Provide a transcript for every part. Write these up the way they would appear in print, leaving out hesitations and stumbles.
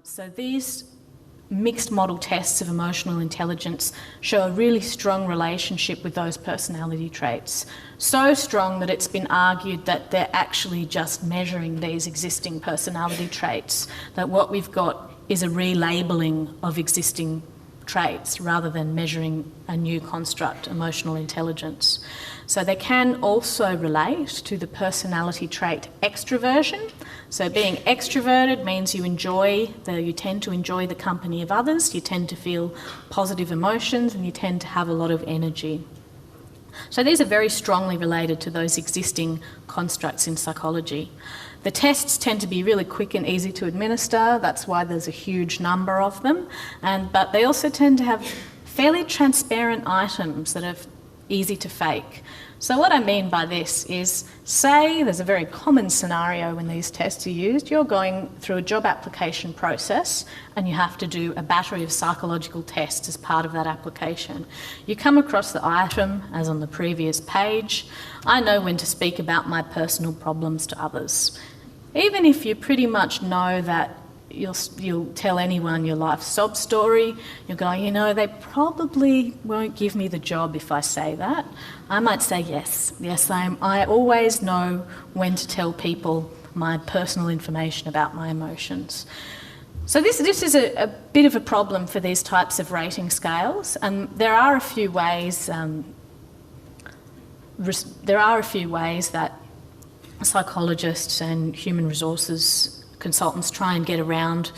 So these mixed model tests of emotional intelligence show a really strong relationship with those personality traits. So strong that it's been argued that they're actually just measuring these existing personality traits, that what we've got is a relabeling of existing traits rather than measuring a new construct, emotional intelligence. So they can also relate to the personality trait extroversion. So being extroverted means you tend to enjoy the company of others, you tend to feel positive emotions, and you tend to have a lot of energy. So these are very strongly related to those existing constructs in psychology. The tests tend to be really quick and easy to administer, that's why there's a huge number of them, but they also tend to have fairly transparent items that are easy to fake. So what I mean by this is, say there's a very common scenario when these tests are used, you're going through a job application process and you have to do a battery of psychological tests as part of that application. You come across the item, as on the previous page, I know when to speak about my personal problems to others. Even if you pretty much know that you'll tell anyone your life sob story, you're going, they probably won't give me the job if I say that. I might say yes, I always know when to tell people my personal information about my emotions. So this is a bit of a problem for these types of rating scales, and there are a few ways that psychologists and human resources consultants try and get around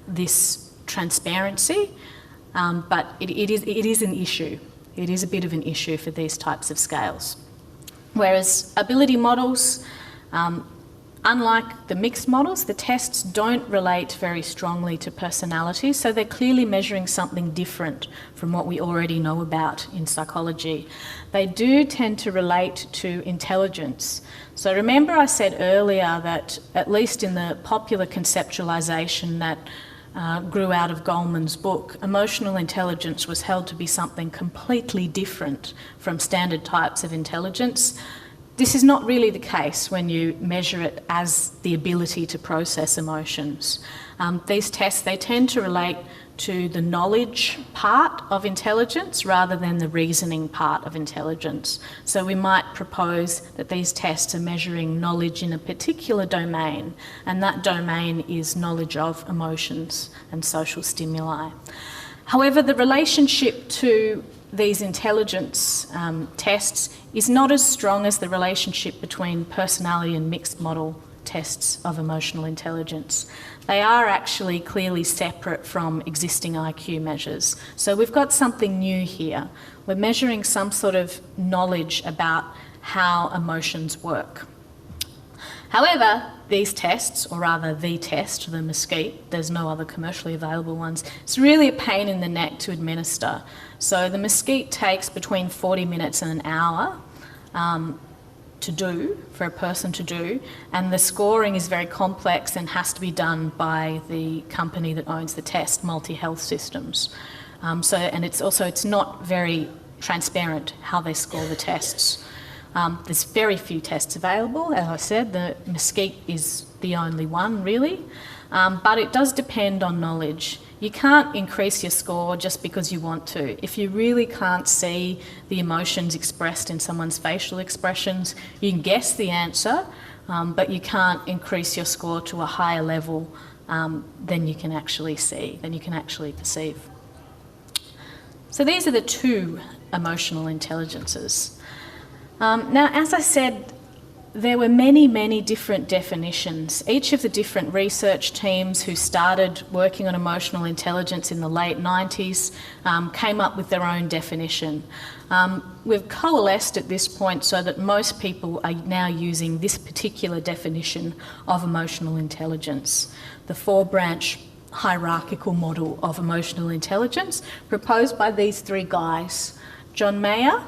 this transparency, but it is an issue. It is a bit of an issue for these types of scales. Whereas ability models, unlike the mixed models, the tests don't relate very strongly to personality, so they're clearly measuring something different from what we already know about in psychology. They do tend to relate to intelligence. So remember I said earlier that, at least in the popular conceptualisation that grew out of Goleman's book, emotional intelligence was held to be something completely different from standard types of intelligence. This is not really the case when you measure it as the ability to process emotions. These tests, they tend to relate to the knowledge part of intelligence rather than the reasoning part of intelligence. So we might propose that these tests are measuring knowledge in a particular domain, and that domain is knowledge of emotions and social stimuli. However, the relationship to these intelligence tests is not as strong as the relationship between personality and mixed model tests of emotional intelligence. They are actually clearly separate from existing IQ measures. So we've got something new here. We're measuring some sort of knowledge about how emotions work. However, these tests, or rather the test, the Mesquite, there's no other commercially available ones, it's really a pain in the neck to administer. So the Mesquite takes between 40 minutes and an hour for a person to do, and the scoring is very complex and has to be done by the company that owns the test, Multi Health Systems. It's not very transparent how they score the tests. There's very few tests available. As I said, the Mesquite is the only one really, but it does depend on knowledge. You can't increase your score just because you want to. If you really can't see the emotions expressed in someone's facial expressions, you can guess the answer, but you can't increase your score to a higher level than you can actually see, than you can actually perceive. So these are the two emotional intelligences. Now, as I said, there were many, many different definitions. Each of the different research teams who started working on emotional intelligence in the late 90s came up with their own definition. We've coalesced at this point so that most people are now using this particular definition of emotional intelligence, the 4-branch hierarchical model of emotional intelligence proposed by these three guys: John Mayer,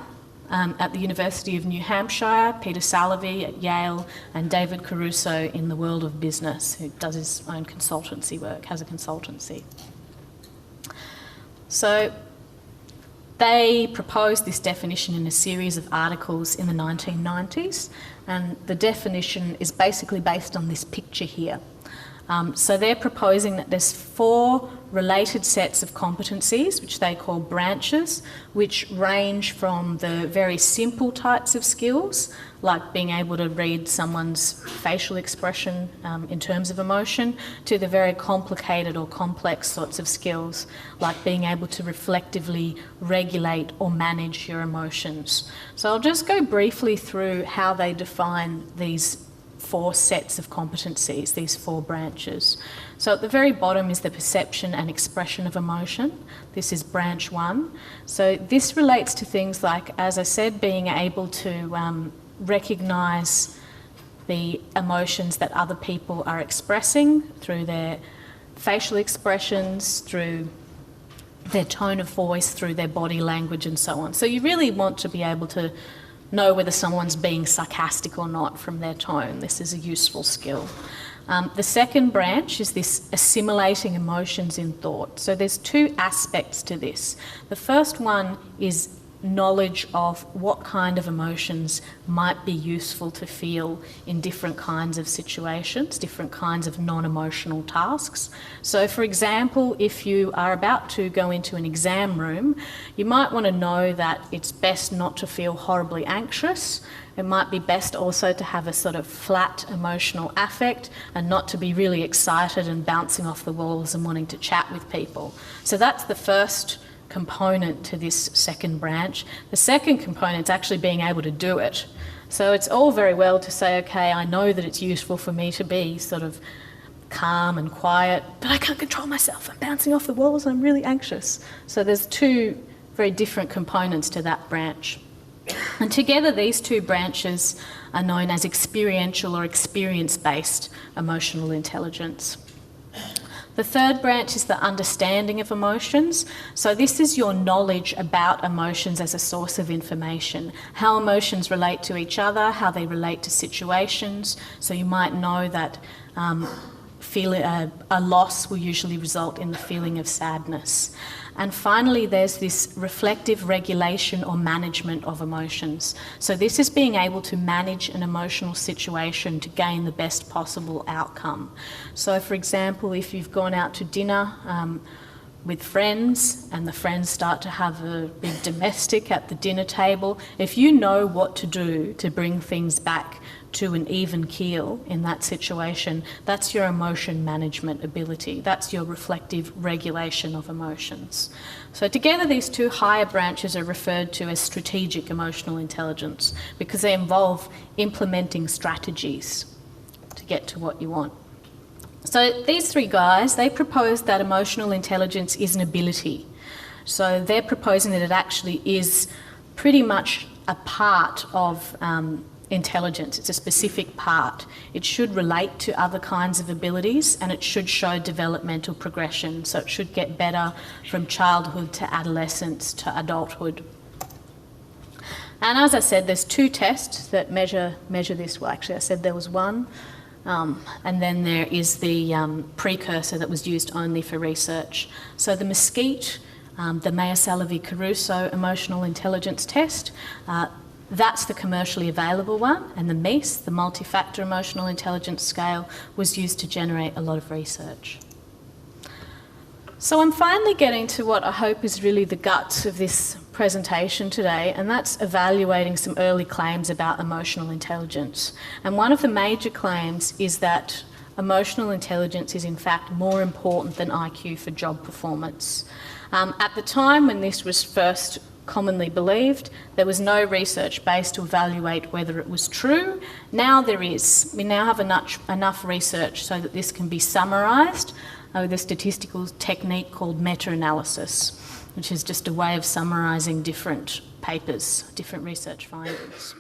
at the University of New Hampshire, Peter Salovey at Yale, and David Caruso in the world of business, who does his own consultancy work, has a consultancy. So they proposed this definition in a series of articles in the 1990s, and the definition is basically based on this picture here. So they're proposing that there's 4 related sets of competencies, which they call branches, which range from the very simple types of skills, like being able to read someone's facial expression in terms of emotion, to the very complicated or complex sorts of skills, like being able to reflectively regulate or manage your emotions. So I'll just go briefly through how they define these 4 sets of competencies, these 4 branches. So at the very bottom is the perception and expression of emotion. This is branch 1. So this relates to things like, as I said, being able to recognise the emotions that other people are expressing through their facial expressions, through their tone of voice, through their body language and so on. So you really want to be able to know whether someone's being sarcastic or not from their tone. This is a useful skill. The second branch is this assimilating emotions in thought. So there's 2 aspects to this. The first one is knowledge of what kind of emotions might be useful to feel in different kinds of situations, different kinds of non-emotional tasks. So for example, if you are about to go into an exam room, you might want to know that it's best not to feel horribly anxious. It might be best also to have a sort of flat emotional affect and not to be really excited and bouncing off the walls and wanting to chat with people. So that's the first component to this second branch. The second component is actually being able to do it. So it's all very well to say, okay, I know that it's useful for me to be sort of calm and quiet, but I can't control myself. I'm bouncing off the walls, I'm really anxious. So there's 2 very different components to that branch. And together these 2 branches are known as experiential or experience-based emotional intelligence. The third branch is the understanding of emotions. So this is your knowledge about emotions as a source of information, how emotions relate to each other, how they relate to situations. So you might know that a loss will usually result in the feeling of sadness. And finally, there's this reflective regulation or management of emotions. So this is being able to manage an emotional situation to gain the best possible outcome. So for example, if you've gone out to dinner with friends and the friends start to have a big domestic at the dinner table, if you know what to do to bring things back to an even keel in that situation, that's your emotion management ability. That's your reflective regulation of emotions. So together these 2 higher branches are referred to as strategic emotional intelligence because they involve implementing strategies to get to what you want. So these 3 guys, they propose that emotional intelligence is an ability. So they're proposing that it actually is pretty much a part of intelligence. It's a specific part. It should relate to other kinds of abilities and it should show developmental progression. So it should get better from childhood to adolescence to adulthood. And as I said, there's 2 tests that measure this. Well, actually I said there was 1. And then there is the precursor that was used only for research. So the Mesquite, the Mayer-Salovey-Caruso Emotional Intelligence Test, that's the commercially available one, and the MEIS, the Multi-Factor Emotional Intelligence Scale, was used to generate a lot of research. So I'm finally getting to what I hope is really the guts of this presentation today, and that's evaluating some early claims about emotional intelligence. And one of the major claims is that emotional intelligence is in fact more important than IQ for job performance. At the time when this was first commonly believed, there was no research base to evaluate whether it was true. Now there is. We now have enough research so that this can be summarised with a statistical technique called meta-analysis, which is just a way of summarising different papers, different research findings.